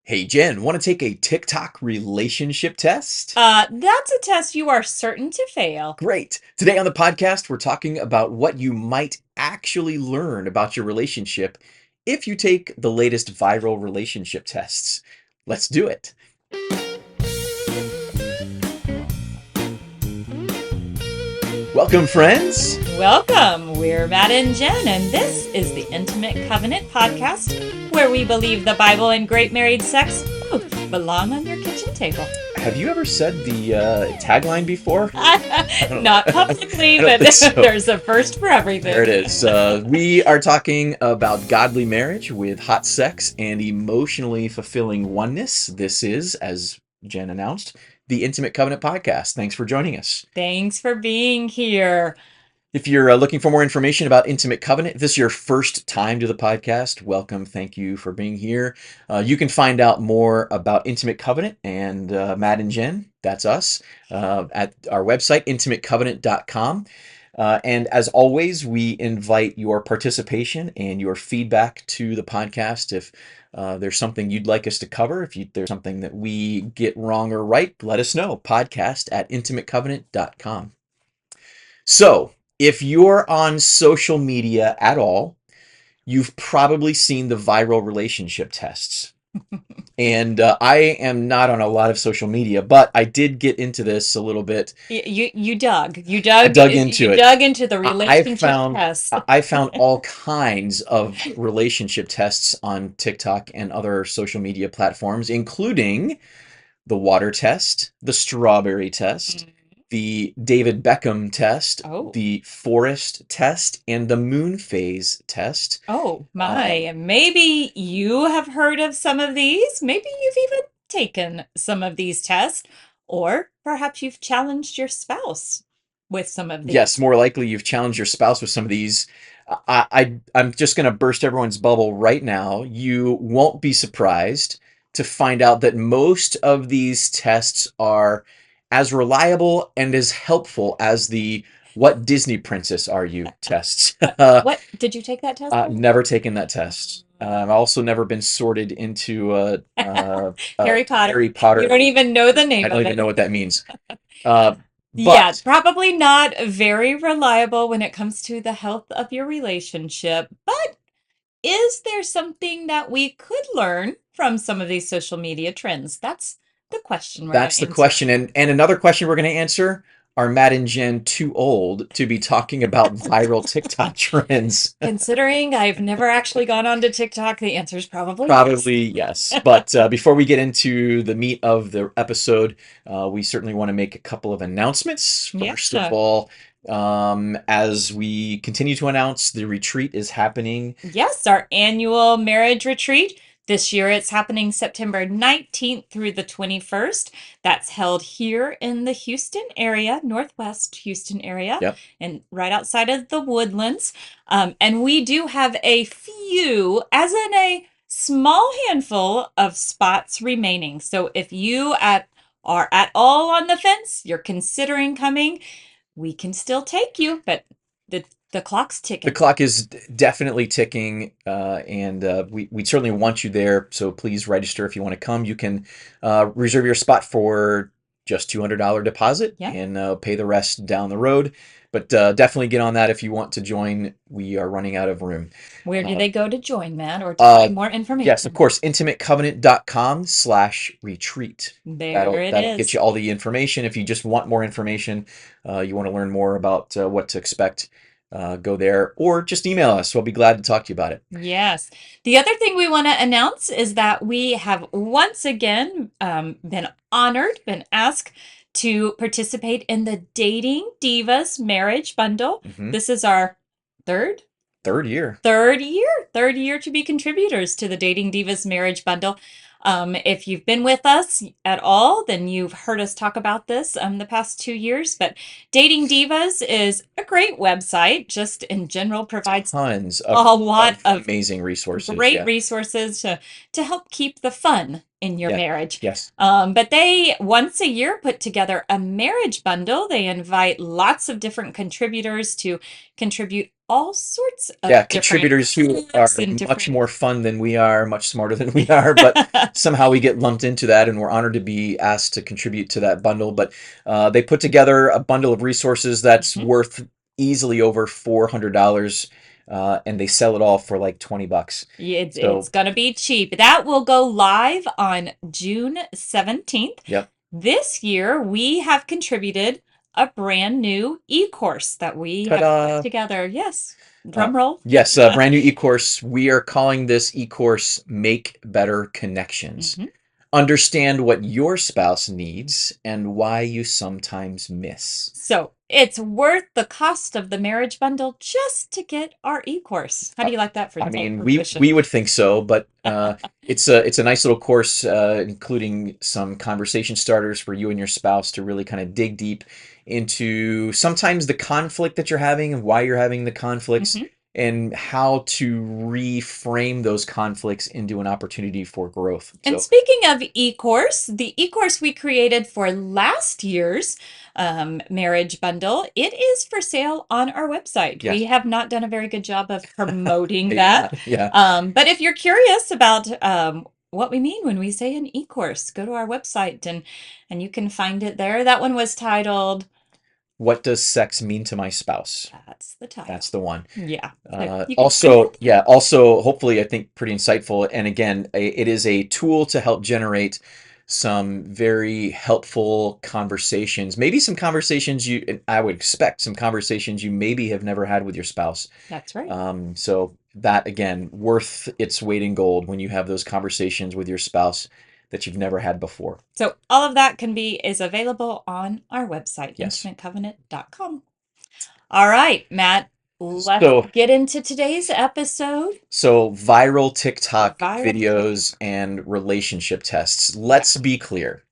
Hey Jen, want to take a TikTok relationship test? That's a test you are certain to fail. Great. Today on the podcast, we're talking about what you might actually learn about your relationship if you take the latest viral relationship tests. Let's do it. Welcome, friends. Welcome. We're Matt and Jen, and this is the Intimate Covenant podcast, where we believe the Bible and great married sex both belong on your kitchen table. Have you ever said the tagline before? I don't, Not I publicly, don't but think so. there's a first for There it everything. is. We are talking about godly marriage with hot sex and emotionally fulfilling oneness. This is, as Jen announced, the Intimate Covenant Podcast. Thanks for joining us. Thanks for being here. If you're looking for more information about Intimate Covenant, if this is your first time to the podcast, welcome. Thank you for being here. You can find out more about Intimate Covenant and Matt and Jen, that's us, at our website, intimatecovenant.com. And as always, we invite your participation and your feedback to the podcast. If there's something you'd like us to cover, there's something that we get wrong or right, let us know. Podcast at intimatecovenant.com. So, if you're on social media at all, you've probably seen the viral relationship tests. And I am not on a lot of social media, but I did get into this a little bit. You dug. You I dug. dug into You it. dug into the I relationship found test. I found all kinds of relationship tests on TikTok and other social media platforms, including the water test, the strawberry test, the David Beckham test, Oh. the forest test, and the moon phase test. Oh Uh, my, maybe you have heard of some of these. Maybe you've even taken some of these tests, or perhaps you've challenged your spouse with some of yes, these. more likely you've challenged your spouse with some of these. I'm just going to burst everyone's bubble right now. You won't be surprised to find out that most of these tests are as reliable and as helpful as the "What Disney princess are you?" tests. What did you take that test Never taken that test. I've also never been sorted into Harry Potter. Harry You Potter. don't even know the I name don't of even know it. what that means. Uh, Yeah, but probably not very reliable when it comes to the health of your relationship. But is there something that we could learn from some of these social media trends? That's the question we're going that's to the answer. question. And another question we're going to answer: are Matt and Jen too old to be talking about viral TikTok trends? Considering I've never actually gone on to TikTok, the answer is probably yes. Probably yes. But before we get into the meat of the episode, we certainly want to make a couple of announcements. Yeah. First of all, as we continue to announce, the retreat is happening. Yes, our annual marriage retreat. This year it's happening September 19th through the 21st. That's held here in the Houston area, Northwest Houston area, Yep. and right outside of the Woodlands. And we do have a few, as in a small handful of spots remaining. So if are at all on the fence, you're considering coming, we can still take you, but the clock's The ticking. clock is definitely ticking, and we certainly want you there. So please register if you want to come. You can reserve your spot for just $200 deposit Yeah. and pay the rest down the road. But definitely get on that if you want to join. We are running out of room. Where do Uh, they go to join, Matt, or to uh, find more yes, of information? course, intimatecovenant.com/retreat. There it That'll get is. you all the information. If you just want more information, you want to learn more about what to expect, go there or just email us. We'll be glad to talk to you about it. Yes. The other thing we want to announce is that we have once again been honored, been asked to participate in the Dating Divas Marriage Bundle. Hmm. This is our third Third year. third year to be contributors to the Dating Divas Marriage Bundle. If you've been with us at all, then you've heard us talk about this the past 2 years. But Dating Divas is a great website, just in general provides Tons a lot of of amazing resources. great Yeah. resources to help keep the fun in your Yeah. marriage. Yes. But they once a year put together a marriage bundle. They invite lots of different contributors to contribute all sorts of Yeah, different contributors who are books and much different. more fun than we are, much smarter than we are, but somehow we get lumped into that, and we're honored to be asked to contribute to that bundle. But they put together a bundle of resources that's Mhm. worth easily over $400, and they sell it all for like $20. It's So, going to be cheap. That will go live on June 17th. yep. This year, we have contributed a brand new e-course that we have put Ta-da! together. Yes, Uh, drum roll. yes, brand new e-course. We are calling this e-course Make Better Connections. Mhm. Understand what your spouse needs and why you sometimes miss. So it's worth the cost of the marriage bundle just to get our e-course. How Uh, do you like that for I mean, tuition? we would think so, but it's a nice little course, including some conversation starters for you and your spouse to really kind of dig deep into sometimes the conflict that you're having and why you're having the conflicts Mhm. and how to reframe those conflicts into an opportunity for growth. And So, speaking of e-course, the e-course we created for last year's marriage bundle, it is for sale on our website. We yes, have not done a very good job of promoting maybe that. not. Yeah. But if you're curious about what we mean when we say an e-course, go to our website and you can find it there. That one was titled, What does sex mean to my spouse? that's the title. That's the one. Yeah, so you can find Also, that there. yeah, also, hopefully, I think pretty insightful. And again, it is a tool to help generate some very helpful conversations. Maybe some conversations and I would expect some conversations you maybe have never had with your spouse. That's right. So that again, worth its weight in gold when you have those conversations with your spouse that you've never had before. So all of that is available on our website, Yes. intimatecovenant.com. All right, Matt, let's So get into today's episode. So viral TikTok Viral TikTok. videos and relationship tests. Yeah. Let's be clear.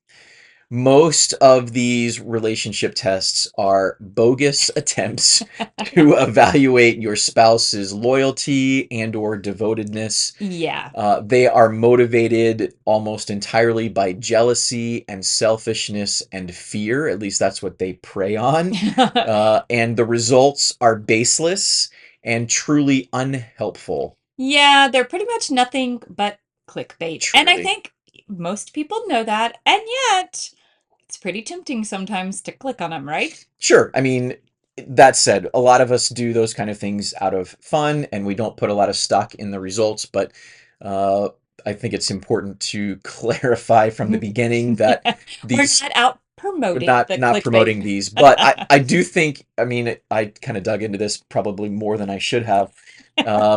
Most of these relationship tests are bogus attempts to evaluate your spouse's loyalty and or devotedness. Yeah. They are motivated almost entirely by jealousy and selfishness and fear. At least that's what they prey on. And the results are baseless and truly unhelpful. Yeah, they're pretty much nothing but clickbait. And I Truly. think most people know that, and yet it's pretty tempting sometimes to click on them, right? Sure. I mean, that said, a lot of us do those kind of things out of fun and we don't put a lot of stock in the results, but uh, I think it's important to clarify from the beginning that We're these not out we're promoting not the not clickbait. promoting these, but I do think, I mean, I kind of dug into this probably more than I should have,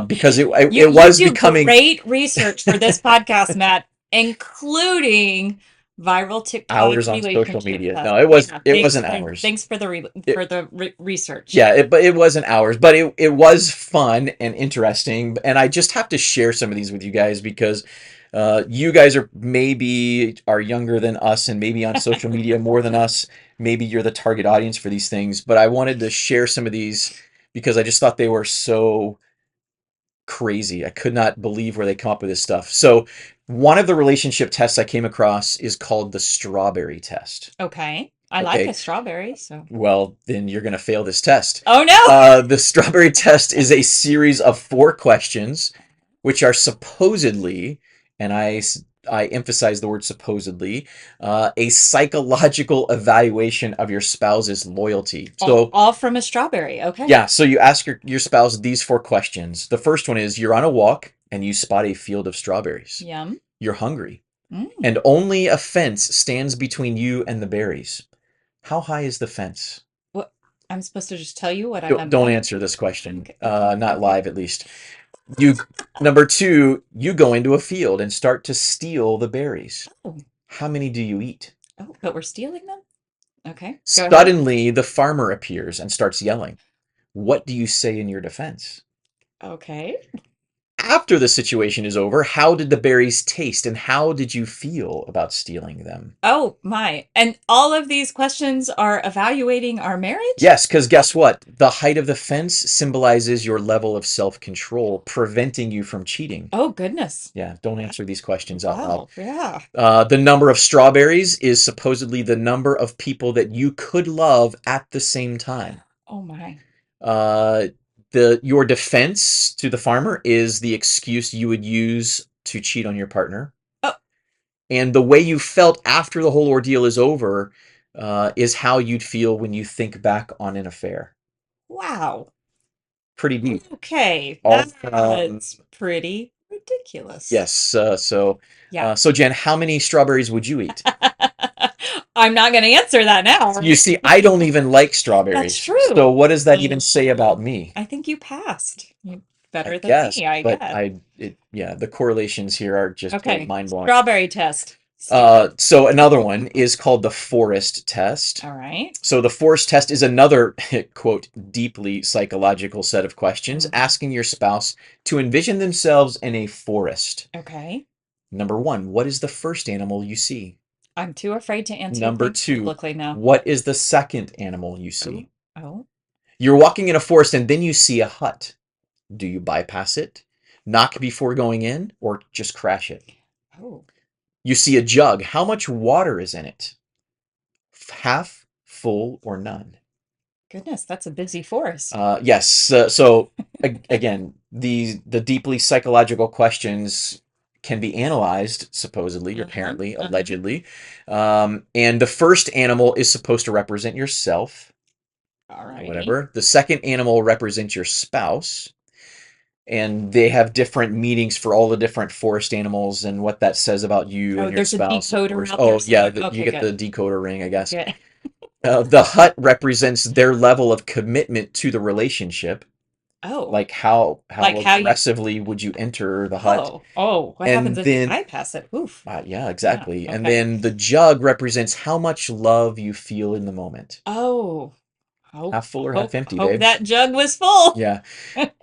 because You it you was do becoming great research for this podcast, Matt, including viral TikTok hours on social relationship media. tests. No, Yeah, it wasn't hours. thanks for the It, research. Yeah, but it wasn't ours, but it was fun and interesting. And I just have to share some of these with you guys because you guys are younger than us and maybe on social media more than us. Maybe you're the target audience for these things, but I wanted to share some of these because I just thought they were so crazy. I could not believe where they come up with this stuff. So one of the relationship tests I came across is called the strawberry test. Okay. I like a Okay, strawberry, so. well, then you're going to fail this test. Oh no. The strawberry test is a series of 4 questions, which are supposedly, and I emphasize the word supposedly, a psychological evaluation of your spouse's loyalty. So, All from a strawberry. Okay. yeah, so you ask your spouse these 4 questions. The first one is, you're on a walk and you spot a field of strawberries. Yum. You're hungry, Mm. and only a fence stands between you and the berries. How high is the fence? What, I'm supposed to just tell you what I'm Don't about. answer this question. Okay. Okay. Not Okay. live, at least. You Number two, you go into a field and start to steal the berries. Oh. How many do you eat? Oh, but we're stealing them? Okay. Go ahead. Suddenly, the farmer appears and starts yelling. What do you say in your defense? Okay. after the situation is over, how did the berries taste and how did you feel about stealing them? Oh my. And all of these questions are evaluating our marriage? Yes, because guess what? The height of the fence symbolizes your level of self-control, preventing you from cheating. Oh goodness. Yeah, don't answer these questions out loud. Wow. Yeah. The number of strawberries is supposedly the number of people that you could love at the same time. Oh my. Uh, your defense to the farmer is the excuse you would use to cheat on your partner. Oh, And the way you felt after the whole ordeal is over is how you'd feel when you think back on an affair. wow. Pretty deep. Okay. All That's pretty ridiculous. yes. Yeah. So Jen, how many strawberries would you eat? I'm not going to answer that now. You see, I don't even like That's strawberries. So true. what does that even say about me? I think you passed. You I better than guess, me, I but guess. yeah, the correlations here are just Okay. mind blowing. Strawberry test. Stupid. So another one is called the forest test. All right. So the forest test is another, quote, deeply psychological set of questions Mhm. asking your spouse to envision themselves in a forest. Okay. Number one, what is the first animal you see? I'm too afraid to answer Number things two, publicly now. what is the second animal you Oh, see? oh, You're walking in a forest and then you see a hut. Do you bypass it, knock before going in, or just crash it? oh, You see a jug. How much water is in it? Half, full, or none? goodness, that's a busy forest. Yes. Again, the deeply psychological questions can be analyzed, supposedly, Uh-huh, apparently, uh-huh. allegedly. And the first animal is supposed to represent yourself, All righty. whatever. The second animal represents your spouse, and they have different meanings for all the different forest animals and what that says about you Oh, and your there's a spouse, of decoder course. out there Oh, yeah, somewhere. you Okay, get good. the decoder ring, I guess. Good. The hut represents their level of commitment to the relationship. Oh, Like how like how you, aggressively would you enter the hut? oh, what happens And if you then, bypass it? Oof. yeah, Yeah, exactly. And okay. then the jug represents how much love you feel in the moment. Oh, hope, Half full or half empty, hope babes? that jug was full. Yeah.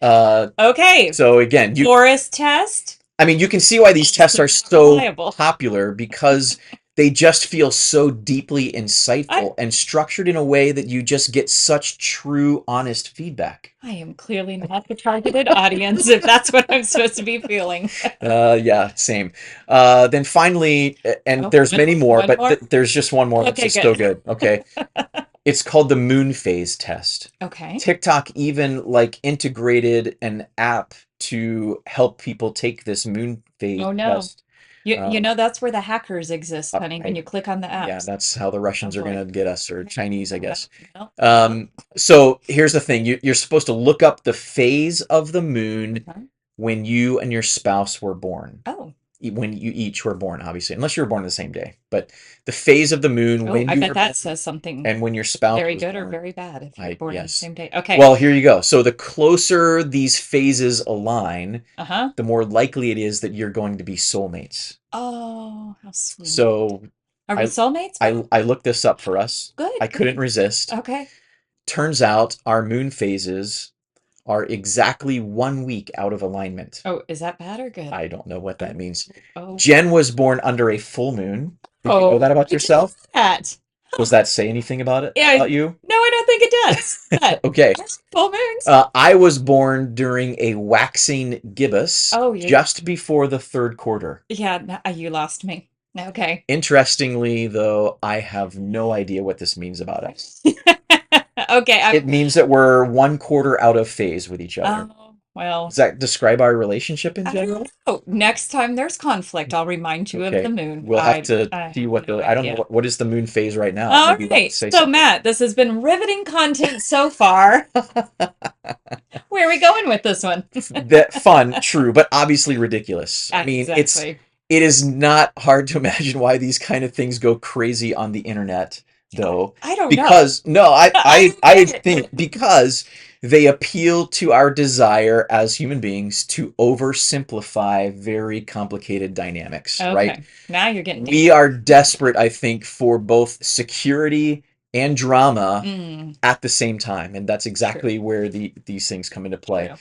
Uh, Okay, so again, forest test. I mean, you can see why these tests are Not so reliable. popular because they just feel so deeply I insightful and structured in a way that you just get such true, honest feedback. I am clearly not the targeted audience if that's what I'm supposed to be feeling. Yeah, same. Then finally, and Oh, there's many more, one but more. there's just one more that's Okay, just so good. good. Okay. It's called the moon phase test. Okay. TikTok even like integrated an app to help people take this moon phase Oh no. test. You Um, know that's where the hackers exist, honey, when I you click on the Yeah, apps. that's how the Oh Russians are boy. gonna get us, or Chinese, I Well, guess. well, well. So here's the thing: you're supposed to look up the phase of the moon Uh-huh. when you and your spouse were born. Oh. When you each were born, obviously, unless you were born the same day. But the phase of the moon Oh, when I you bet were that born says something and when your spouse very was good or born. very bad if you're I born on the Yes. same day. Okay. Well, here you go. So the closer these phases align, Uh-huh. the more likely it is that you're going to be soulmates. Oh, how sweet. So Are we I soulmates, Matt? I looked this up for us. Good, I couldn't good. resist. Okay. Turns out our moon phases are exactly 1 week out of alignment. Oh, is that bad or good? I don't know what that Oh, means. oh, Jen was born under a full moon. Did you know oh, that about I did yourself? that. Does that say anything about it, Yeah, about you? no, I don't think it does. But Okay. full moons. I was born during a waxing gibbous Oh, you, just before the third quarter. yeah, no, you lost me. Okay. Interestingly, though, I have no idea what this means about us. Okay, It means that we're 1 quarter out of phase with each other. oh, well, Does that describe our relationship in I don't general? know. Next time there's conflict, I'll remind you of the Okay. moon. We'll have to I see have what no I don't know idea. what is the moon phase right now. All Maybe that would right. say So, something. Matt, this has been riveting content so far. Where are we going with this one? That fun, true, but obviously ridiculous. I mean, Exactly. it is not hard to imagine why these kind of things go crazy on the internet, though, I don't know. because no, I don't I get it. think because they appeal to our desire as human beings to oversimplify very complicated dynamics, right? Okay. Now you're getting We dangerous. are desperate, I think, for both security and drama Mm, at the same time, and that's true. exactly where these things come into play. True.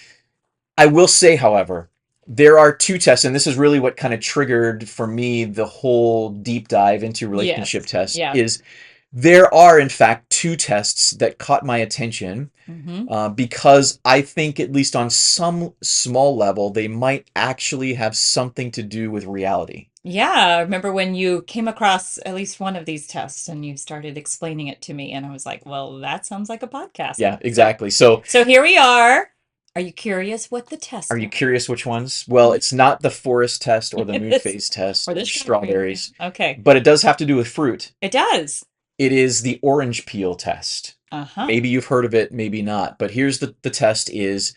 I will say, however, There are two tests, and this is really what kind of triggered for me the whole deep dive into relationship Yes. tests. Yeah. Is there are in fact two tests that caught my attention Hmm. because I think at least on some small level they might actually have something to do with reality. Yeah, I remember when you came across at least one of these tests and you started explaining it to me, and I was like, well, that sounds like a podcast. Yeah, So, exactly. So so here we are. Are you curious what the are tests you are? curious which ones? Well, it's not the forest test or the moon This phase test or the or strawberry. Yeah. strawberries, Okay. but it does have to do with fruit. It does. It is the orange peel test. Uh-huh. Maybe you've heard of it, maybe not. But here's the test is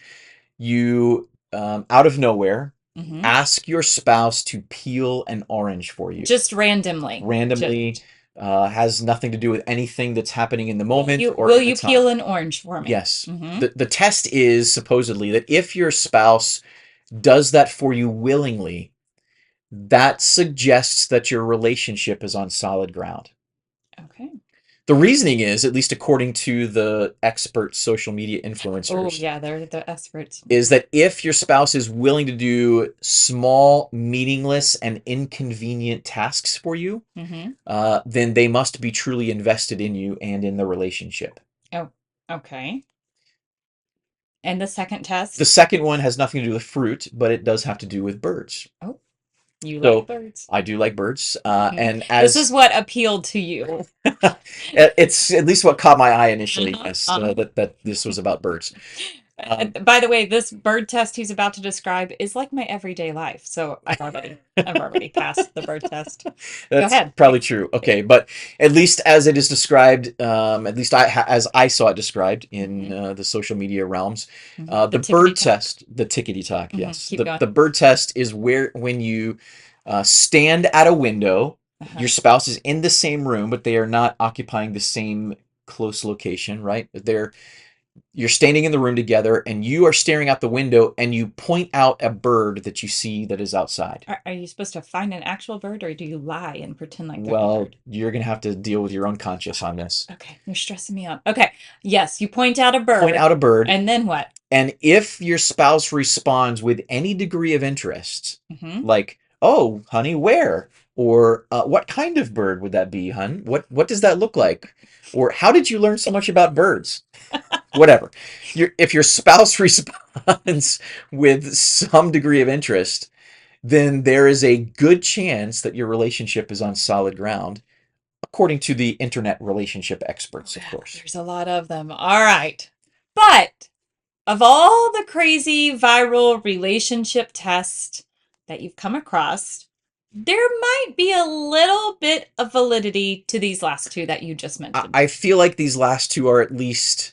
you, out of nowhere, Hmm. ask your spouse to peel an orange for you. Just randomly. Just Randomly, has nothing to do with anything that's happening in the will moment you or will at the you time. peel an orange for me? Yes. Hmm. The test is supposedly that if your spouse does that for you willingly, that suggests that your relationship is on solid ground. Okay. The reasoning is, at least according to the expert social media Oh, influencers, yeah, they're the experts. is Mhm. that if your spouse is willing to do small, meaningless, and inconvenient tasks for you, Hmm. then they must be truly invested in you and in the relationship. Oh, okay. And the second The test? second one has nothing to do with fruit, but it does have to do with birds. Oh, you like So birds. I do like birds, Hmm. and This is as what appealed to you. it's at least what caught my eye initially, Uh-huh, yes, uh-huh. that this was about birds. By the way, this bird test he's about to describe is like my everyday life. So I've already passed the bird test. Go That's ahead. probably true. Okay, but at least as it is described, at least as I saw it described in Hmm. the social media realms, The the tickety bird talk. test, the tickety talk, yes, Keep going. the bird test is where when you stand at a window, Uh-huh. your spouse is in the same room, but they are not occupying the same close location, right? You're standing in the room together, and you are staring out the window, and you point out a bird that you see that is outside. Are you supposed to find an actual bird or do you lie and pretend like there's a Well, bird? you're gonna have to deal with your own conscience on this. Okay, you're stressing me out. Okay, yes, you point out a Point bird, out a bird, and then what? and if your spouse responds with any degree of interest, Hmm. like, "Oh, honey, where?" or "What kind of bird would that be, hun? What does that look like?" or "How did you learn so much about birds?" Whatever. If your spouse responds with some degree of interest, then there is a good chance that your relationship is on solid ground, according to the internet relationship experts, of Well, course. there's a lot of them. All right. But of all the crazy viral relationship tests that you've come across, there might be a little bit of validity to these last two that you just mentioned. I feel like these last two are at least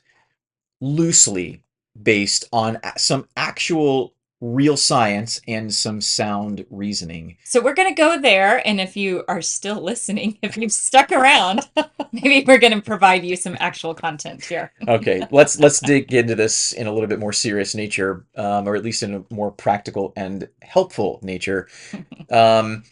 loosely based on some actual real science and some sound reasoning. So we're going to go there. And if you are still listening, if you've stuck around, maybe we're going to provide you some actual content here. Okay, let's dig into this in a little bit more serious nature, or at least in a more practical and helpful nature. Um,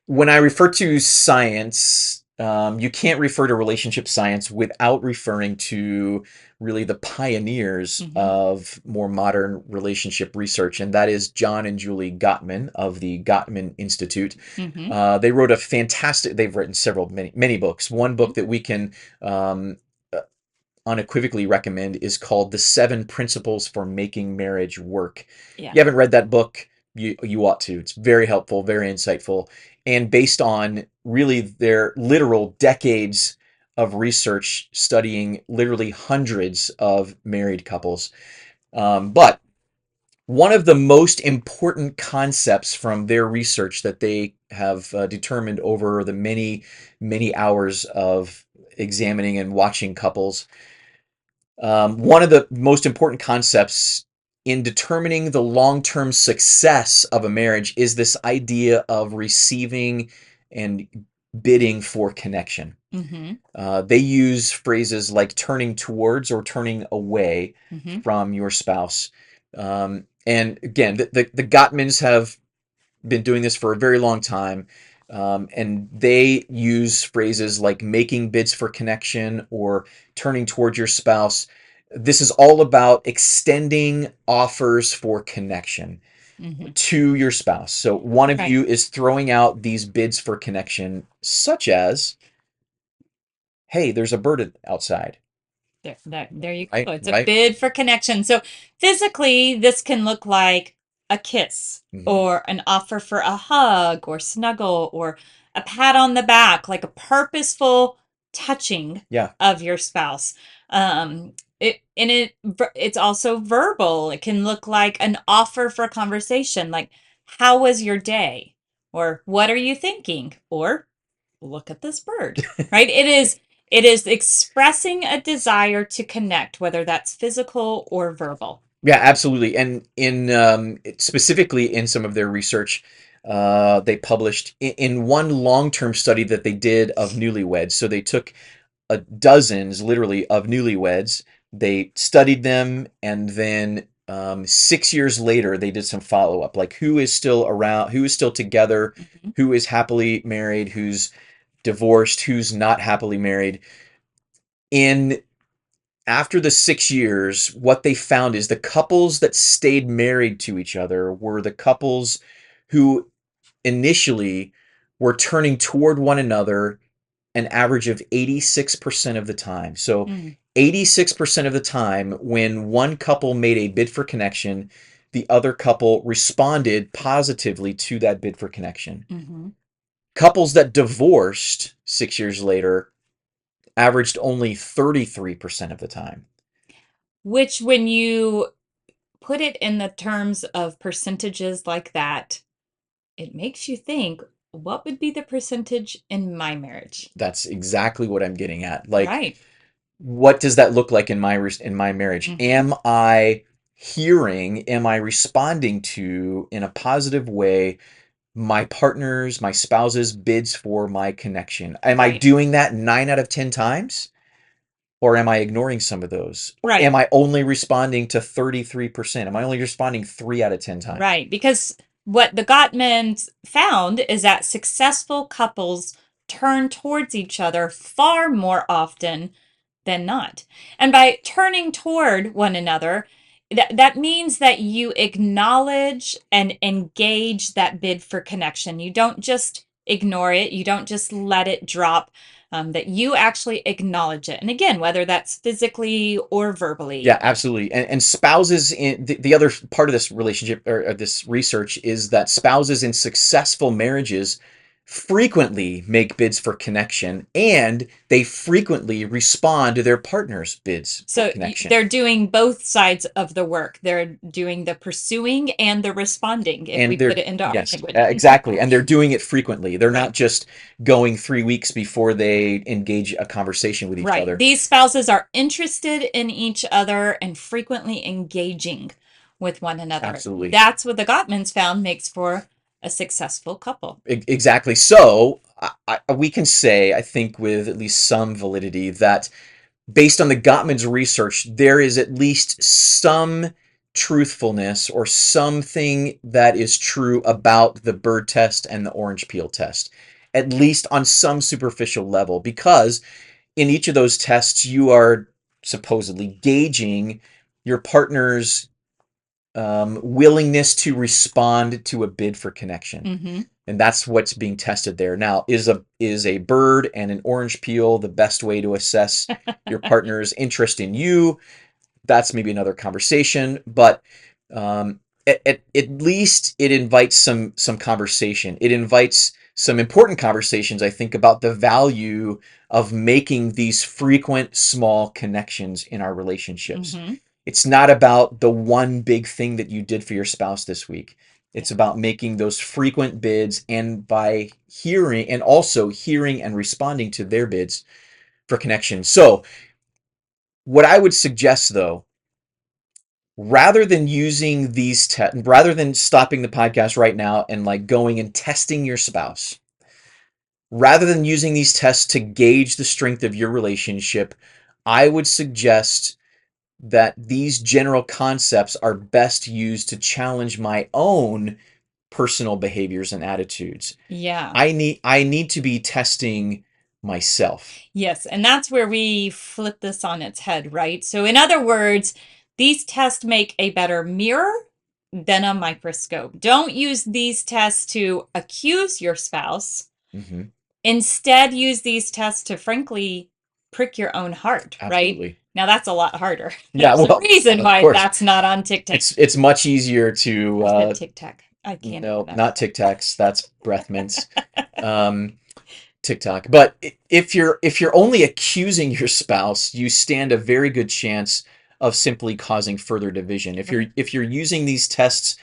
when I refer to science, you can't refer to relationship science without referring to really the pioneers Hmm. of more modern relationship research, and that is John and Julie Gottman of the Gottman Institute. Hmm. They wrote a fantastic. They've written several, many books. One book that we can um, unequivocally recommend is called The Seven Principles for Making Marriage Work. Yeah. You haven't read that book, you ought to. It's very helpful, very insightful, and based on really their literal decades of research studying literally hundreds of married couples. But one of the most important concepts from their research that they have determined over the many, many hours of examining and watching couples, one of the most important concepts in determining the long-term success of a marriage is this idea of receiving and bidding for connection. Hmm. They use phrases like turning towards or turning away Hmm. from your spouse. And again, the Gottmans have been doing this for a very long time. And they use phrases like making bids for connection or turning towards your spouse. This is all about extending offers for connection. Hmm. to your spouse. So one of Right. you is throwing out these bids for connection, such as, hey, there's a bird outside, There you right? go. It's a Right? bid for connection. So physically, this can look like a kiss Hmm. or an offer for a hug or snuggle or a pat on the back, like a purposeful touching Yeah. of your spouse. It's also verbal. It can look like an offer for conversation, like how was your day? Or what are you thinking? Or look at this bird, right? It is expressing a desire to connect, whether that's physical or verbal. Yeah, absolutely. And in specifically in some of their research, they published in one long-term study that they did of newlyweds. So they took dozens, literally, of newlyweds. They studied them, and then 6 years later, they did some follow-up, like who is still around, who is still together, Mhm. who is happily married, who's divorced, who's not happily married. In After the 6 years, what they found is the couples that stayed married to each other were the couples who initially were turning toward one another an average of 86% of the time. So Mm, 86% of the time, when one couple made a bid for connection, the other couple responded positively to that bid for connection. mhm. Couples that divorced 6 years later averaged only 33% of the time. Which, when you put it in the terms of percentages like that, it makes you think, what would be the percentage in my marriage? That's exactly what I'm getting at. Like, Right. what does that look like in my marriage? Hmm. Am I hearing, am I responding to, in a positive way, my partner's, my spouse's bids for my connection? Am I Right. doing that 9 out of 10 times? Or am I ignoring some of those? Right. Am I only responding to 33%? Am I only responding 3 out of 10 times? Right. Because what the Gottmans found is that successful couples turn towards each other far more often than not. And by turning toward one another, that means that you acknowledge and engage that bid for connection. You don't just ignore it, you don't just let it drop, that you actually acknowledge it. And again, whether that's physically or verbally. Yeah, absolutely. And spouses in the other part of this relationship or this research is that spouses in successful marriages frequently make bids for connection and they frequently respond to their partner's bids for So connection. they're doing both sides of the work. They're doing the pursuing and the responding, if we And put they're, it into our yes, language. exactly. And they're doing it frequently. They're Right. not just going 3 weeks before they engage a conversation with each Right. other. These spouses are interested in each other and frequently engaging with one another. Absolutely. That's what the Gottmans found makes for a successful couple. Exactly. So we can say, I think, with at least some validity, that based on the Gottman's research, there is at least some truthfulness or something that is true about the bird test and the orange peel test, at least on some superficial level, because in each of those tests, you are supposedly gauging your partner's willingness to respond to a bid for connection. Hmm. And that's what's being tested there. Now, is a bird and an orange peel the best way to assess your partner's interest in you? That's maybe another conversation, but at least it invites some conversation. It invites some important conversations, I think, about the value of making these frequent small connections in our relationships. Hmm. It's not about the one big thing that you did for your spouse this week. It's Yeah. about making those frequent bids, and by hearing and also hearing and responding to their bids for connection. So, what I would suggest, though, rather than using rather than stopping the podcast right now and like going and testing your spouse, rather than using these tests to gauge the strength of your relationship, I would suggest that these general concepts are best used to challenge my own personal behaviors and attitudes. Yeah. I need to be testing myself. Yes. And that's where we flip this on its head, right? So, in other words, these tests make a better mirror than a microscope. Don't use these tests to accuse your spouse. Hmm. Instead, use these tests to frankly prick your own heart, right? Absolutely. Now that's a lot harder. Yeah, There's a well, reason of why course. that's not on TikTok. It's much easier to I said Tic Tac. I can't even no, mess not it Tic Tacs, that's breath mints. Um, TikTok. But if you're only accusing your spouse, you stand a very good chance of simply causing further division. If you're Right. if you're using these tests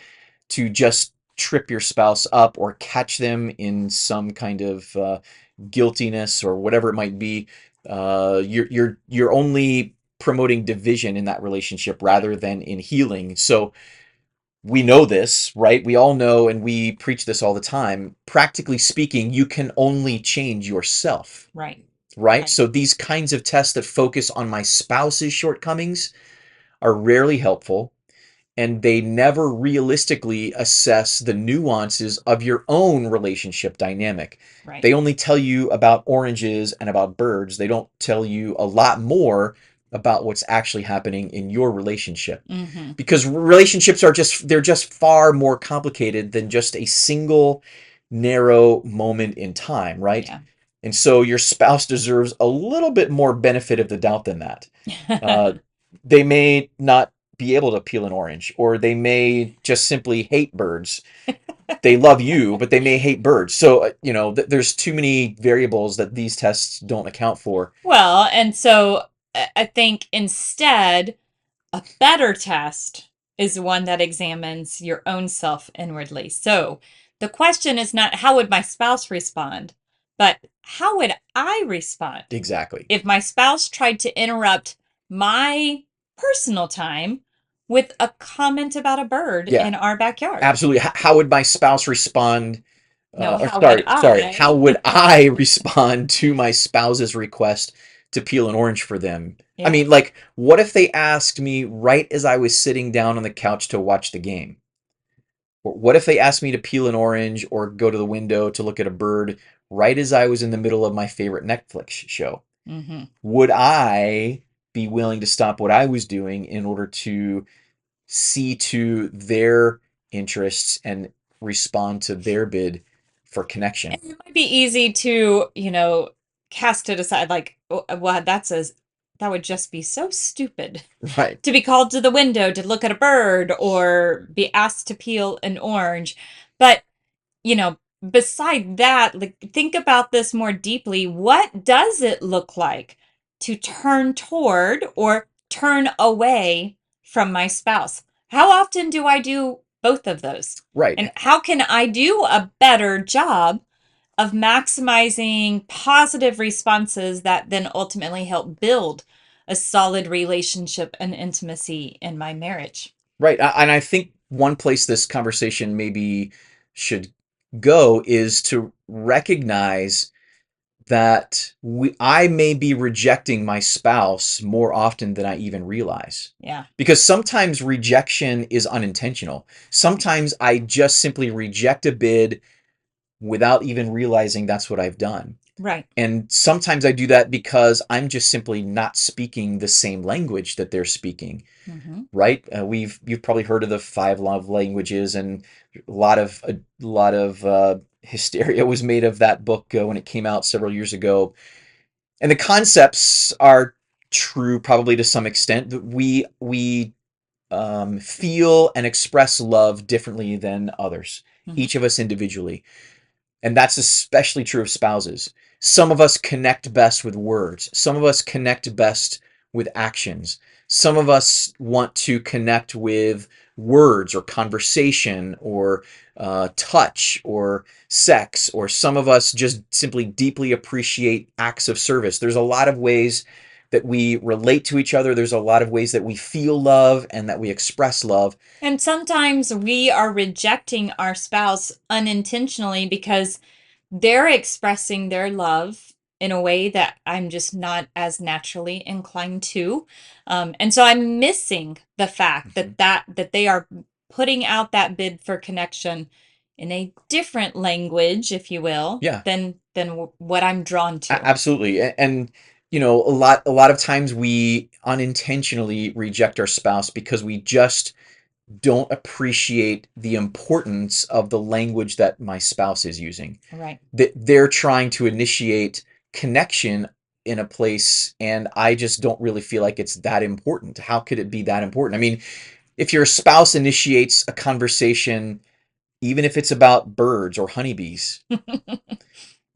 to just trip your spouse up or catch them in some kind of guiltiness or whatever it might be, you're only promoting division in that relationship rather than in healing. So we know this, right? We all know, and we preach this all the time. Practically speaking, you can only change yourself, Right. right? Right. So these kinds of tests that focus on my spouse's shortcomings are rarely helpful, and they never realistically assess the nuances of your own relationship dynamic. Right. They only tell you about oranges and about birds. They don't tell you a lot more about what's actually happening in your relationship. Mm-hmm. Because relationships are just far more complicated than just a single narrow moment in time, right? Yeah. And so your spouse deserves a little bit more benefit of the doubt than that. Uh, they may not be able to peel an orange, or they may just simply hate birds. They love you, but they may hate birds. So, there's too many variables that these tests don't account for. Well, and so I think instead, a better test is one that examines your own self inwardly. So the question is not how would my spouse respond, but how would I respond Exactly. if my spouse tried to interrupt my personal time with a comment about a bird Yeah, in our backyard? absolutely. How would my spouse respond? No, Or how would sorry, how I? would I respond to my spouse's request to peel an orange for them? I Yeah. mean, like, what if they asked me right as I was sitting down on the couch to watch the game? Or what if they asked me to peel an orange or go to the window to look at a bird right as I was in the middle of my favorite Netflix show? Mm-hmm. Would I be willing to stop what I was doing in order to see to their interests and respond to their bid for And connection? it might be easy to, cast it aside like, "Oh, well, that would just be so stupid Right. to be called to the window to look at a bird or be asked to peel an orange." But, beside that, like think about this more deeply. What does it look like to turn toward or turn away from my spouse? How often do I do both of those? Right. And how can I do a better job of maximizing positive responses that then ultimately help build a solid relationship and intimacy in my marriage? Right. And I think one place this conversation maybe should go is to recognize that I may be rejecting my spouse more often than I even realize. Yeah. Because sometimes rejection is unintentional. Sometimes I just simply reject a bid without even realizing that's what I've done. Right. And sometimes I do that because I'm just simply not speaking the same language that they're speaking, Hmm. right? You've probably heard of the five love languages, and a lot of hysteria was made of that book when it came out several years ago. And the concepts are true probably to some extent. We feel and express love differently than others, Hmm. each of us individually. And that's especially true of spouses. Some of us connect best with words. Some of us connect best with actions. Some of us want to connect with words or conversation or touch or sex, or some of us just simply deeply appreciate acts of service. There's a lot of ways that we relate to each other. There's a lot of ways that we feel love and that we express love. And sometimes we are rejecting our spouse unintentionally because they're expressing their love in a way that I'm just not as naturally inclined to. And so I'm missing the fact Mhm. that they are putting out that bid for connection in a different language, if you will, Yeah. than what I'm drawn to. Absolutely. And a lot of times we unintentionally reject our spouse because we just don't appreciate the importance of the language that my spouse is using. Right. That they're trying to initiate connection in a place, and I just don't really feel like it's that important. How could it be that important? I mean, if your spouse initiates a conversation, even if it's about birds or honeybees,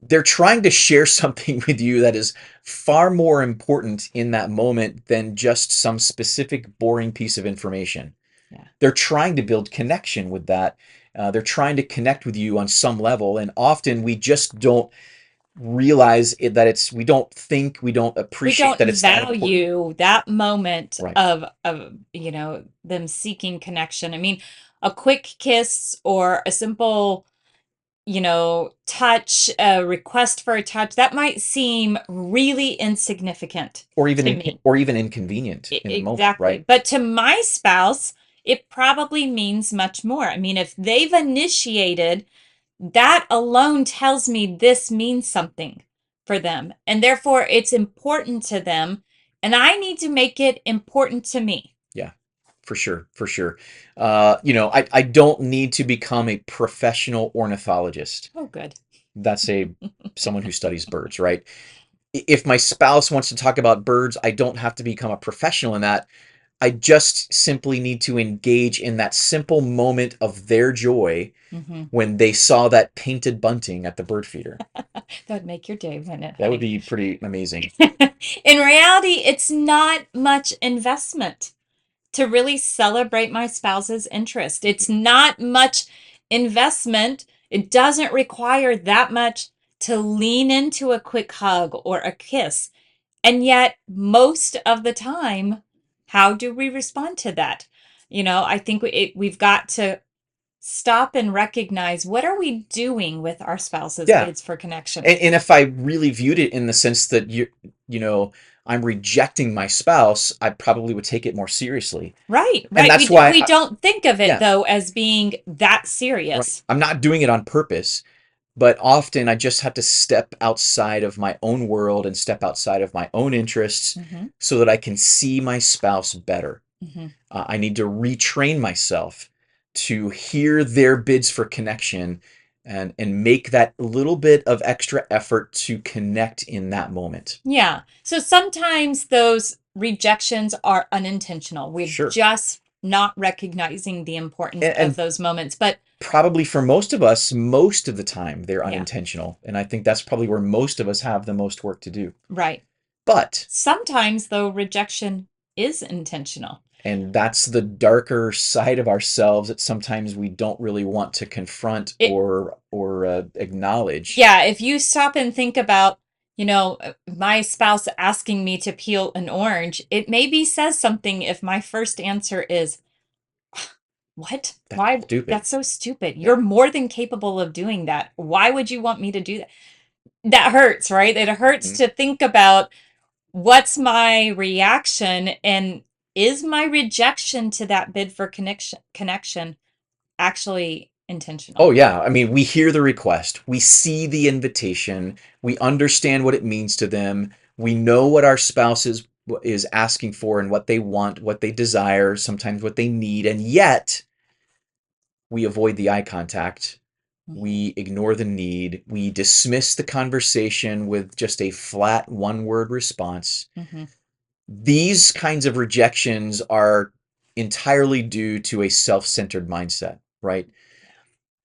they're trying to share something with you that is far more important in that moment than just some specific boring piece of information. Yeah. They're trying to build connection with that. They're trying to connect with you on some level, and often we just don't realize that we don't think, we don't We appreciate don't that it's that important. value that moment Right. of them seeking connection. I mean, a quick kiss or a simple touch, a request for a touch, that might seem really insignificant to me. Or even inconvenient in the moment, Exactly. right? But to my spouse, it probably means much more. I mean, if they've initiated, that alone tells me this means something for them. And therefore, it's important to them. And I need to make it important to me. Yeah, for sure, for sure. I don't need to become a professional ornithologist. Oh, good. That's someone who studies birds, right? If my spouse wants to talk about birds, I don't have to become a professional in that. I just simply need to engage in that simple moment of their joy Hmm. when they saw that painted bunting at the bird feeder. That would make your day, wouldn't it, That would honey? be pretty amazing. In reality, it's not much investment to really celebrate my spouse's interest. It's not much investment. It doesn't require that much to lean into a quick hug or a kiss. And yet, most of the time, how do we respond to that? I think we've got to stop and recognize, what are we doing with our spouse's Yeah. bids for connection? And if I really viewed it in the sense that you know, I'm rejecting my spouse, I probably would take it more seriously. Right, And right. that's why We don't think of it yeah, though as being that right. serious. I'm not doing it on purpose, but often I just have to step outside of my own world and step outside of my own interests Hmm. so that I can see my spouse better. Hmm. I need to retrain myself to hear their bids for connection and make that little bit of extra effort to connect in that moment. Yeah. So sometimes those rejections are unintentional. We're Sure. just not recognizing the importance of And those moments. But probably for most of us, most of the time they're yeah, unintentional. And I think that's probably where most of us have the most work to do. right. But Sometimes, though, rejection is intentional. and that's the darker side of ourselves that sometimes we don't really want to confront It, or acknowledge. yeah, if you stop and think about, my spouse asking me to peel an orange, it maybe says something if my first answer is, what? That's Why? stupid. That's so stupid. Yeah. You're more than capable of doing that. Why would you want me to do that? That hurts, right? It hurts Mhm. to think about, what's my reaction, and is my rejection to that bid for connection actually intentional? Oh yeah. I mean, we hear the request, we see the invitation, we understand what it means to them. We know what our spouse is asking for and what they want, what they desire, sometimes what they need, and yet we avoid the eye contact. Hmm. We ignore the need. We dismiss the conversation with just a flat one-word response. Hmm. These kinds of rejections are entirely due to a self-centered mindset, right?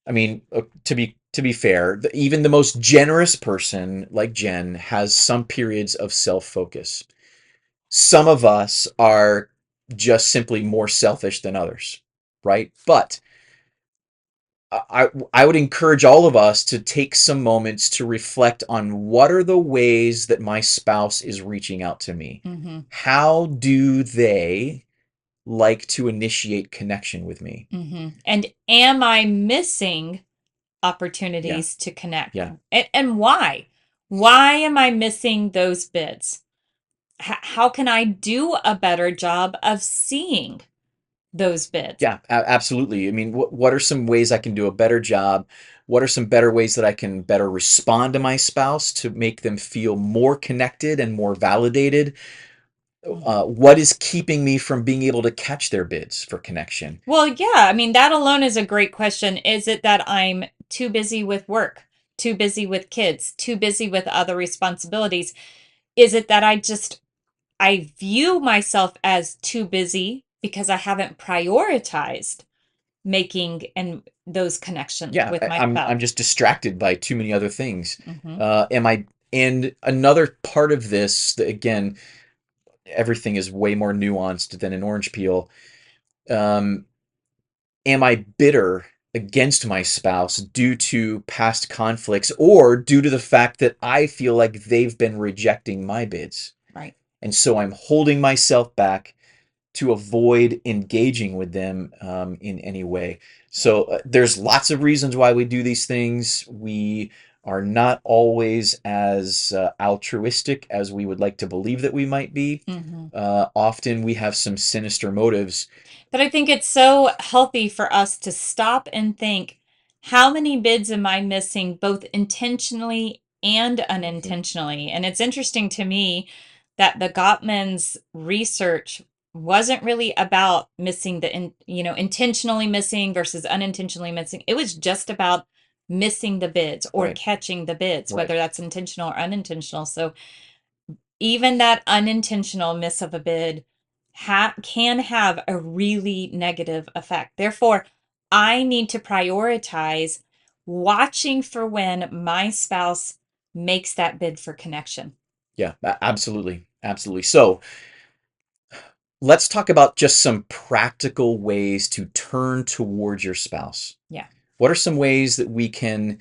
I mean, to be fair, even the most generous person like Jen has some periods of self-focus. Some of us are just simply more selfish than others, right? But I would encourage all of us to take some moments to reflect on what are the ways that my spouse is reaching out to me. Hmm. How do they like to initiate connection with me? Hmm. And am I missing Yeah, opportunities to connect? yeah, And why? Why am I missing those bids? How can I do a better job of seeing those bids? yeah, absolutely. I mean, what are some ways I can do a better job? What are some better ways that I can better respond to my spouse to make them feel more connected and more validated? Mhm. What is keeping me from being able to catch their bids for connection? Well, yeah, I mean, that alone is a great question. Is it that I'm too busy with work, too busy with kids, too busy with other responsibilities? Is it that I view myself as too busy because I haven't prioritized making and those connections Yeah, with my I'm spouse? just distracted by too many other things. Hmm. Am I? And another part of this, again, everything is way more nuanced than an orange peel. Um, am I bitter against my spouse due to past conflicts or due to the fact that I feel like they've been rejecting my bids? Right. And so I'm holding myself back to avoid engaging with them in any way. Yeah. So there's lots of reasons why we do these things. We are not always as altruistic as we would like to believe that we might be. Hmm. Often we have some sinister motives. But I think it's so healthy for us to stop and think, how many bids am I missing both intentionally and Mhm. unintentionally? And it's interesting to me that the Gottman's research wasn't really about missing intentionally missing versus unintentionally missing. It was just about missing the bids or Right, catching the bids, right. whether that's intentional or unintentional. So even that unintentional miss of a bid can have a really negative effect. Therefore, I need to prioritize watching for when my spouse makes that bid for connection. Yeah, absolutely. Absolutely. So let's talk about just some practical ways to turn towards your spouse. Yeah. What are some ways that we can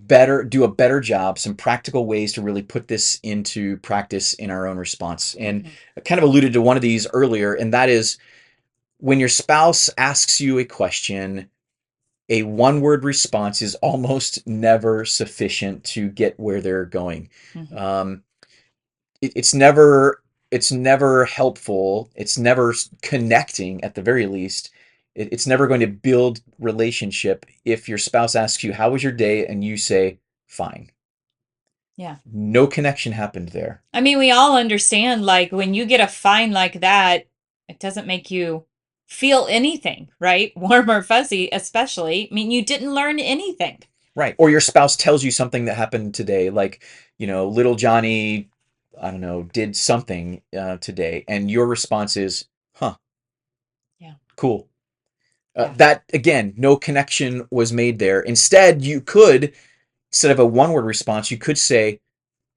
do a better job, some practical ways to really put this into practice in our own response? And Mhm. I kind of alluded to one of these earlier, and that is when your spouse asks you a question, a one-word response is almost never sufficient to get where they're going. Mhm. Um, it's never helpful. It's never connecting at the very least. It's never going to build relationship if your spouse asks you, "How was your day?" and you say, "Fine." Yeah. No connection happened there. I mean, we all understand, like, when you get a fine like that, it doesn't make you feel anything, right? Warm or fuzzy, especially. I mean, you didn't learn anything. Right. Or your spouse tells you something that happened today, like, little Johnny, I don't know, did something today, and your response is, "Huh, Yeah. cool." Yeah. That, again, no connection was made there. Instead, instead of a one-word response, you could say,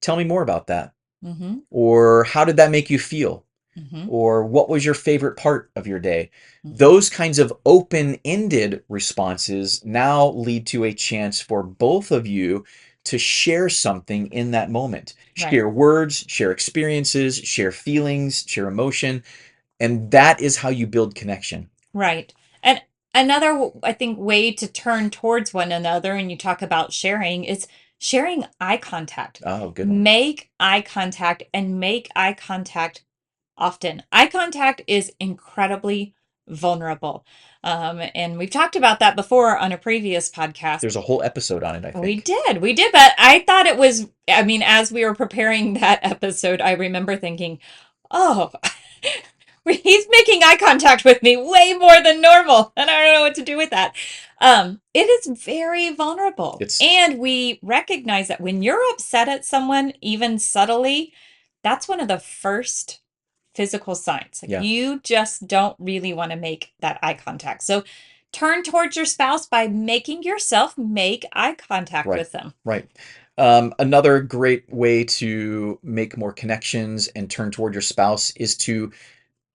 "Tell me more about that." Mhm. Or, "How did that make you feel?" Mhm. Or, "What was your favorite part of your day?" Mhm. Those kinds of open-ended responses now lead to a chance for both of you to share something in that moment. Right. Share words, share experiences, share feelings, share emotion, and that is how you build connection. Right. And I think, way to turn towards one another, and you talk about sharing, is sharing eye contact. Oh, good one. Make eye contact and make eye contact often. Eye contact is incredibly vulnerable. And we've talked about that before on a previous podcast. There's a whole episode on it, I think. We did, but I thought it was, I mean, as we were preparing that episode, I remember thinking, oh, he's making eye contact with me way more than normal, and I don't know what to do with that. It is very vulnerable, It's and we recognize that when you're upset at someone, even subtly, that's one of the first physical signs. Like, Yeah, you just don't really want to make that eye contact. So turn towards your spouse by making yourself make eye contact right, with them. right. Another great way to make more connections and turn toward your spouse is to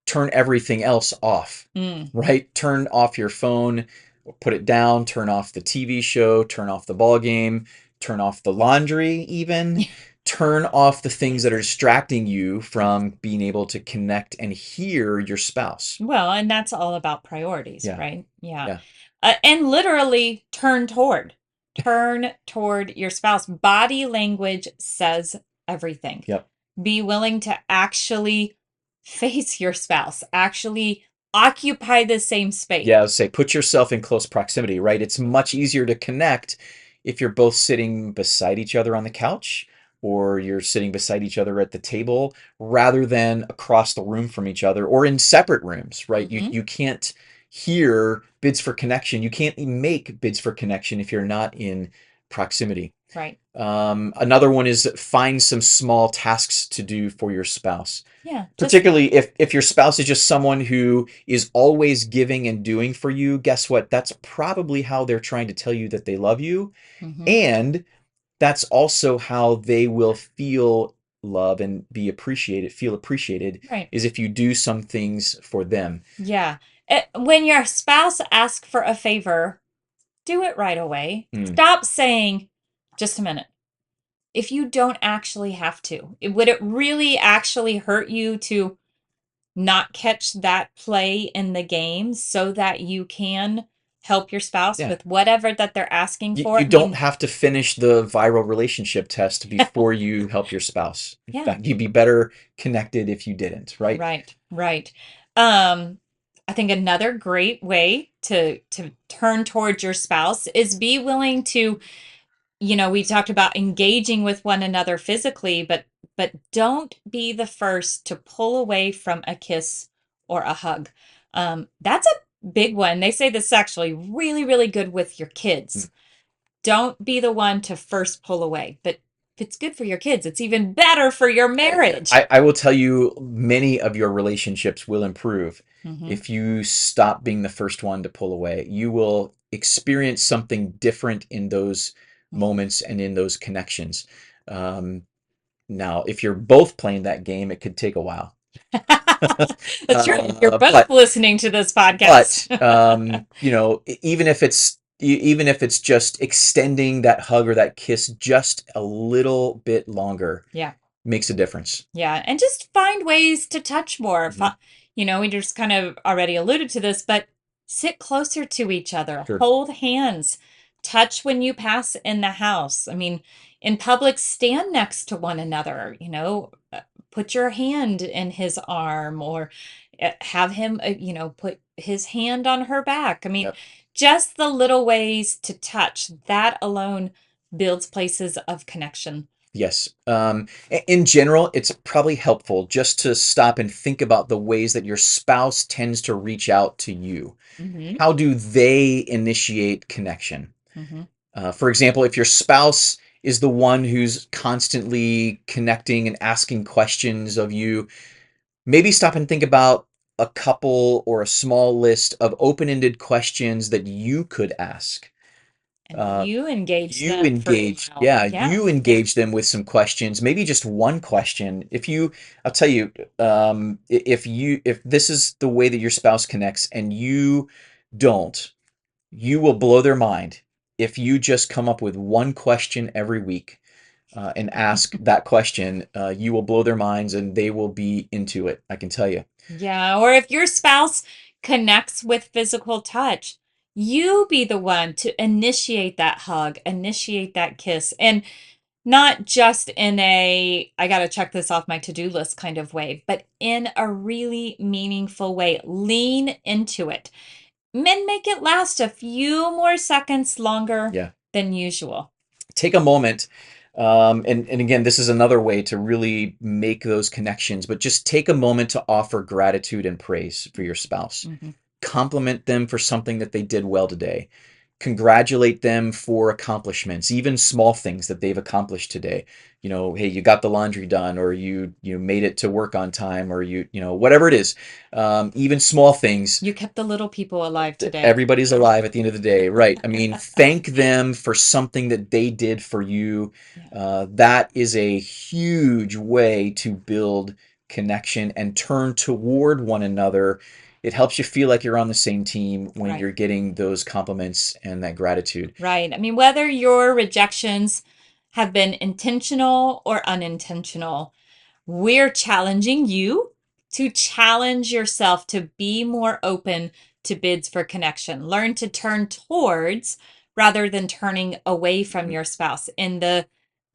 turn everything else off, Mm. right? Turn off your phone, put it down, turn off the TV show, turn off the ball game, turn off the laundry, even. Turn off the things that are distracting you from being able to connect and hear your spouse. Well, and that's all about priorities, Yeah, right? Yeah. yeah, And literally turn toward your spouse. Body language says everything. yep. Be willing to actually face your spouse, actually occupy the same space. Yeah, I would say put yourself in close proximity, right? It's much easier to connect if you're both sitting beside each other on the couch or you're sitting beside each other at the table rather than across the room from each other or in separate rooms, right? You Hmm. you can't hear bids for connection. You can't make bids for connection if you're not in proximity. Right. Another one is find some small tasks to do for your spouse. Yeah. Just, Particularly if your spouse is just someone who is always giving and doing for you, guess what? That's probably how they're trying to tell you that they love you. hmm. And that's also how they will feel love and feel appreciated, Right. is if you do some things for them. Yeah. When your spouse asks for a favor, do it right away. Mm, Stop saying, just a minute. If you don't actually have to, would it really actually hurt you to not catch that play in the game so that you can help your spouse yeah. with whatever that they're asking for? You I don't mean, have to finish the viral relationship test before you help your spouse. In yeah, fact, you'd be better connected if you didn't, right? right, right. Um, I think another great way to turn towards your spouse is be willing to, we talked about engaging with one another physically, but don't be the first to pull away from a kiss or a hug. That's a big one. They say this is actually really, really good with your kids. Don't be the one to first pull away. But if it's good for your kids, it's even better for your marriage. I will tell you, many of your relationships will improve Hmm. if you stop being the first one to pull away. You will experience something different in those Hmm. moments and in those connections. Um, Now, if you're both playing that game, it could take a while. That's true. If you're both But listening to this podcast. even if it's just extending that hug or that kiss just a little bit longer Yeah. makes a difference. Yeah, and just find ways to touch more. Mhm. We just kind of already alluded to this, but sit closer to each other, Sure. hold hands, touch when you pass in the house. I mean, in public, stand next to one another, put your hand in his arm or have him, put his hand on her back. I mean, Yep. just the little ways to touch, that alone builds places of connection. Yes. In general, it's probably helpful just to stop and think about the ways that your spouse tends to reach out to you. Hmm. How do they initiate connection? Hmm. For example, if your spouse is the one who's constantly connecting and asking questions of you, maybe stop and think about a couple or a small list of open-ended questions that you could ask. And Uh, you engage them for a while. Yeah. you engage them with some questions, maybe just one question. I'll tell you, if this is the way that your spouse connects and you don't, you will blow their mind if you just come up with one question every week and ask that question. You will blow their minds and they will be into it. I can tell you. Yeah. Or if your spouse connects with physical touch, you be the one to initiate that hug, initiate that kiss, and not just in a, I got to check this off my to do list kind of way, but in a really meaningful way. Lean into it. Men make it last a few more seconds longer Yeah. than usual. Take a moment. And again, this is another way to really make those connections, but just take a moment to offer gratitude and praise for your spouse. Hmm. Compliment them for something that they did well today. Congratulate them for accomplishments, even small things that they've accomplished today. Hey, you got the laundry done, or you made it to work on time, or whatever it is. Even small things. You kept the little people alive today. Everybody's alive at the end of the day, right? I mean, thank them for something that they did for you. Yeah. That is a huge way to build connection and turn toward one another. It helps you feel like you're on the same team when Right. you're getting those compliments and that gratitude. Right. I mean, whether your rejections have been intentional or unintentional, we're challenging you to challenge yourself to be more open to bids for connection. Learn to turn towards rather than turning away from Mhm. your spouse in the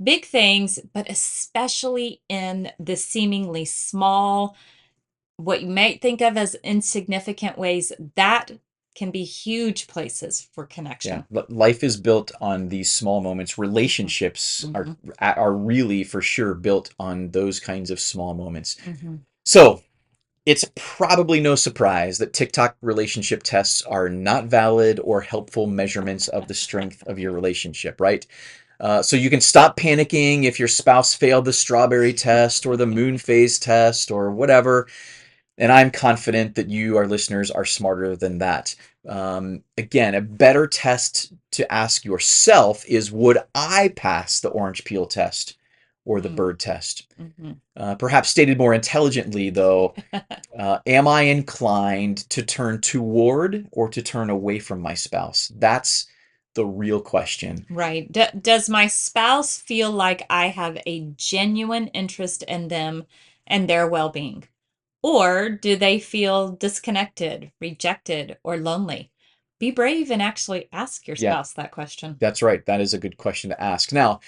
big things, but especially in the seemingly small, what you might think of as insignificant ways. That can be huge places for Yeah, connection. life is built on these small moments. Mhm. Relationships Mhm. are really for sure built on those kinds of small moments. Mhm. So it's probably no surprise that TikTok relationship tests are not valid or helpful measurements of the strength of your relationship, right? So you can stop panicking if your spouse failed the strawberry test or the moon phase test or whatever. And I'm confident that you, our listeners, are smarter than that. Again, a better test to ask yourself is, would I pass the orange peel test or the Mm. bird test? Mhm. Perhaps stated more intelligently, though, am I inclined to turn toward or to turn away from my spouse? That's the real question. Right. Does my spouse feel like I have a genuine interest in them and their well-being? Or do they feel disconnected, rejected, or lonely? Be brave and actually ask your Yeah, spouse that question. that's right. That is a good question to ask. Now,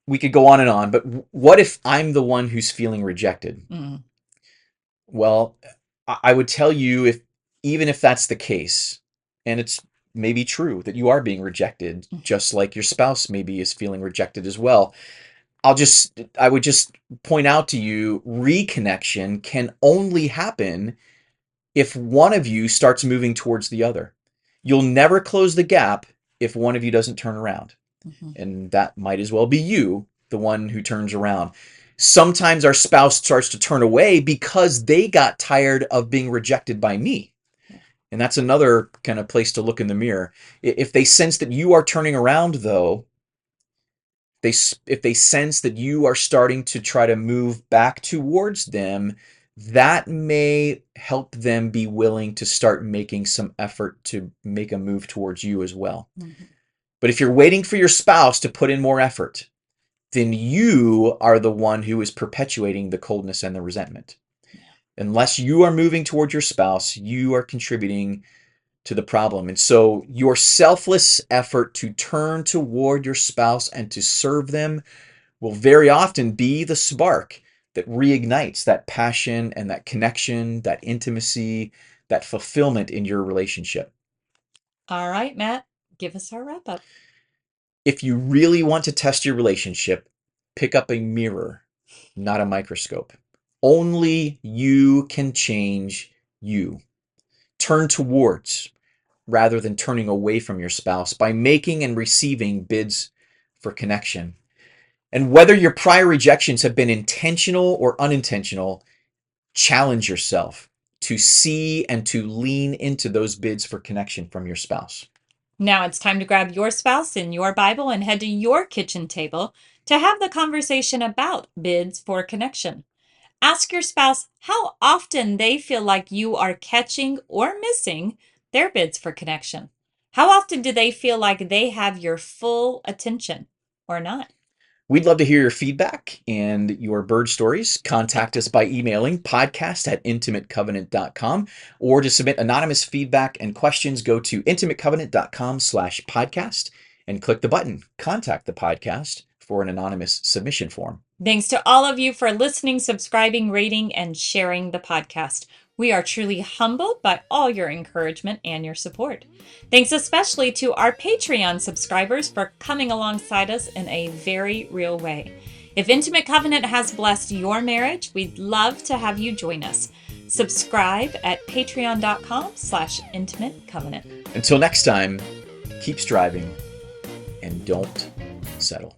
we could go on and on, but what if I'm the one who's feeling rejected? Mm. Well, I would tell you, if even if that's the case, and it's maybe true that you are being rejected, just like your spouse maybe is feeling rejected as well. I would just point out to you, reconnection can only happen if one of you starts moving towards the other. You'll never close the gap if one of you doesn't turn around. Mhm. And that might as well be you, the one who turns around. Sometimes our spouse starts to turn away because they got tired of being rejected by me. Yeah. And that's another kind of place to look in the mirror. If they sense that you are turning around, though, they if they sense that you are starting to try to move back towards them, that may help them be willing to start making some effort to make a move towards you as well. Mhm. But if you're waiting for your spouse to put in more effort, then you are the one who is perpetuating the coldness and the resentment. Yeah. Unless you are moving towards your spouse, you are contributing to the problem. And so your selfless effort to turn toward your spouse and to serve them will very often be the spark that reignites that passion and that connection, that intimacy, that fulfillment in your relationship. All right, Matt, give us our wrap up. If you really want to test your relationship, pick up a mirror, not a microscope. Only you can change you. Turn towards rather than turning away from your spouse by making and receiving bids for connection. And whether your prior rejections have been intentional or unintentional, challenge yourself to see and to lean into those bids for connection from your spouse. Now it's time to grab your spouse and your Bible and head to your kitchen table to have the conversation about bids for connection. Ask your spouse how often they feel like you are catching or missing their bids for connection. How often do they feel like they have your full attention or not? We'd love to hear your feedback and your bird stories. Contact us by emailing podcast@intimatecovenant.com, or to submit anonymous feedback and questions, go to intimatecovenant.com/podcast and click the button Contact the Podcast for an anonymous submission form. Thanks to all of you for listening, subscribing, rating, and sharing the podcast. We are truly humbled by all your encouragement and your support. Thanks especially to our Patreon subscribers for coming alongside us in a very real way. If Intimate Covenant has blessed your marriage, we'd love to have you join us. Subscribe at patreon.com/intimate covenant. Until next time, keep striving and don't settle.